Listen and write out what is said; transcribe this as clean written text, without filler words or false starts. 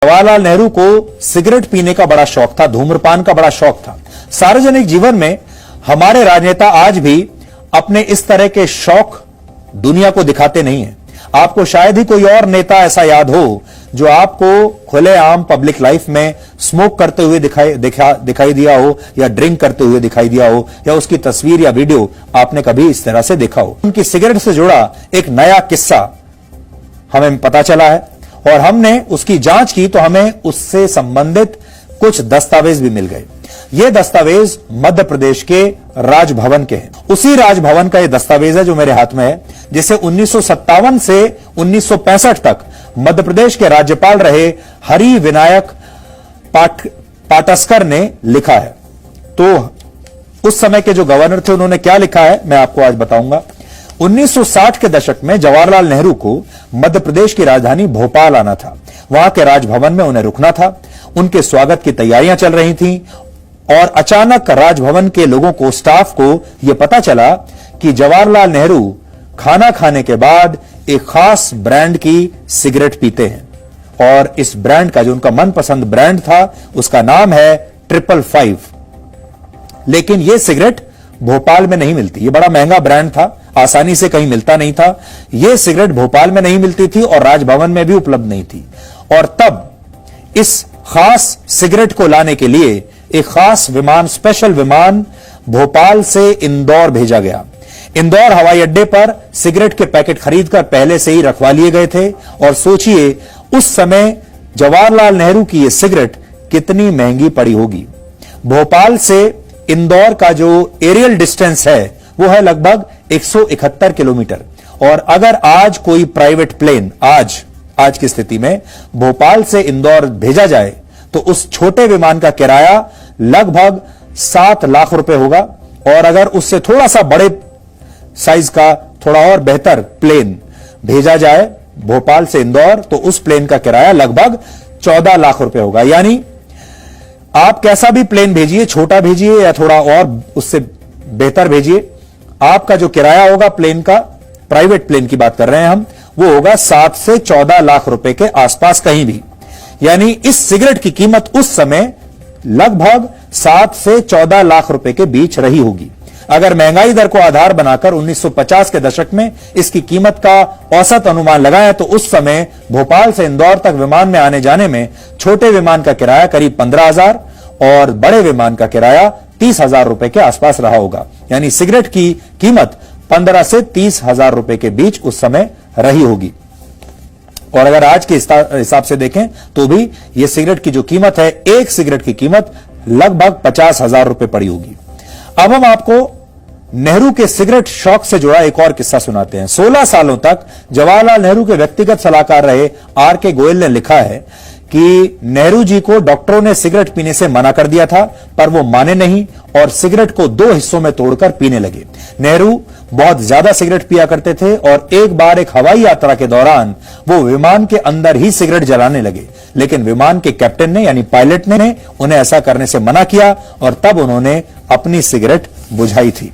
जवाहरलाल नेहरू को सिगरेट पीने का बड़ा शौक था, धूम्रपान का बड़ा शौक था। सार्वजनिक जीवन में हमारे राजनेता आज भी अपने इस तरह के शौक दुनिया को दिखाते नहीं हैं। आपको शायद ही कोई और नेता ऐसा याद हो जो आपको खुलेआम पब्लिक लाइफ में स्मोक करते हुए दिखाई दिया हो, या ड्रिंक करते हुए दिखाई दिया हो, या उसकी तस्वीर या वीडियो आपने कभी इस तरह से देखा हो। उनकी सिगरेट से जुड़ा एक नया किस्सा हमें पता चला है और हमने उसकी जांच की तो हमें उससे संबंधित कुछ दस्तावेज भी मिल गए। ये दस्तावेज मध्य प्रदेश के राजभवन के हैं। उसी राजभवन का ये दस्तावेज है जो मेरे हाथ में है, जिसे 1957 से 1965 तक मध्य प्रदेश के राज्यपाल रहे हरि विनायक पाटस्कर ने लिखा है। तो उस समय के जो गवर्नर थे उन्होंने क्या लिखा है मैं आपको आज बताऊंगा। 1960 के दशक में जवाहरलाल नेहरू को मध्य प्रदेश की राजधानी भोपाल आना था। वहां के राजभवन में उन्हें रुकना था। उनके स्वागत की तैयारियां चल रही थीं और अचानक राजभवन के लोगों को, स्टाफ को यह पता चला कि जवाहरलाल नेहरू खाना खाने के बाद एक खास ब्रांड की सिगरेट पीते हैं और इस ब्रांड का, जो उनका मनपसंद ब्रांड था, उसका नाम है 555। लेकिन यह सिगरेट भोपाल में नहीं मिलती। यह बड़ा महंगा ब्रांड था, आसानी से कहीं मिलता नहीं था। यह सिगरेट भोपाल में नहीं मिलती थी और राजभवन में भी उपलब्ध नहीं थी। और तब इस खास सिगरेट को लाने के लिए एक खास विमान, स्पेशल विमान भोपाल से इंदौर भेजा गया। इंदौर हवाई अड्डे पर सिगरेट के पैकेट खरीदकर पहले से ही रखवा लिए गए थे। और सोचिए उस समय जवाहरलाल नेहरू की यह सिगरेट कितनी महंगी पड़ी होगी। भोपाल से इंदौर का जो एरियल डिस्टेंस है वो है लगभग 171 किलोमीटर। और अगर आज कोई प्राइवेट प्लेन आज की स्थिति में भोपाल से इंदौर भेजा जाए तो उस छोटे विमान का किराया लगभग 7 लाख रुपए होगा। और अगर उससे थोड़ा सा बड़े साइज का, थोड़ा और बेहतर प्लेन भेजा जाए भोपाल से इंदौर तो उस प्लेन का किराया लगभग 14 लाख रुपए होगा। यानी आप कैसा भी प्लेन भेजिए, छोटा भेजिए या थोड़ा और उससे बेहतर भेजिए, आपका जो किराया होगा प्लेन का, प्राइवेट प्लेन की बात कर रहे हैं हम, वो होगा 7 से 14 लाख रुपए के आसपास कहीं भी। यानी इस सिगरेट की कीमत उस समय लगभग 7 से 14 लाख रुपए के बीच रही होगी। अगर महंगाई दर को आधार बनाकर 1950 के दशक में इसकी कीमत का औसत अनुमान लगाएं तो उस समय भोपाल से इंदौर तक विमान में आने जाने में छोटे विमान का किराया करीब 15,000 और बड़े विमान का किराया 30,000 रुपए के आसपास रहा होगा। यानी सिगरेट की कीमत 15 से 30,000 रुपए के बीच उस समय रही होगी। और अगर आज के हिसाब से देखें तो भी यह सिगरेट की जो कीमत है, एक सिगरेट की कीमत लगभग 50,000 रुपए पड़ी होगी। अब हम आपको नेहरू के सिगरेट शौक से जुड़ा एक और किस्सा सुनाते हैं। 16 सालों तक जवाहरलाल नेहरू के व्यक्तिगत सलाहकार रहे आर.के. गोयल ने लिखा है कि नेहरू जी को डॉक्टरों ने सिगरेट पीने से मना कर दिया था, पर वो माने नहीं और सिगरेट को 2 हिस्सों में तोड़कर पीने लगे। नेहरू बहुत ज्यादा सिगरेट पिया करते थे और एक बार एक हवाई यात्रा के दौरान वो विमान के अंदर ही सिगरेट जलाने लगे, लेकिन विमान के कैप्टन ने, यानी पायलट ने उन्हें ऐसा करने से मना किया और तब उन्होंने अपनी सिगरेट बुझाई थी।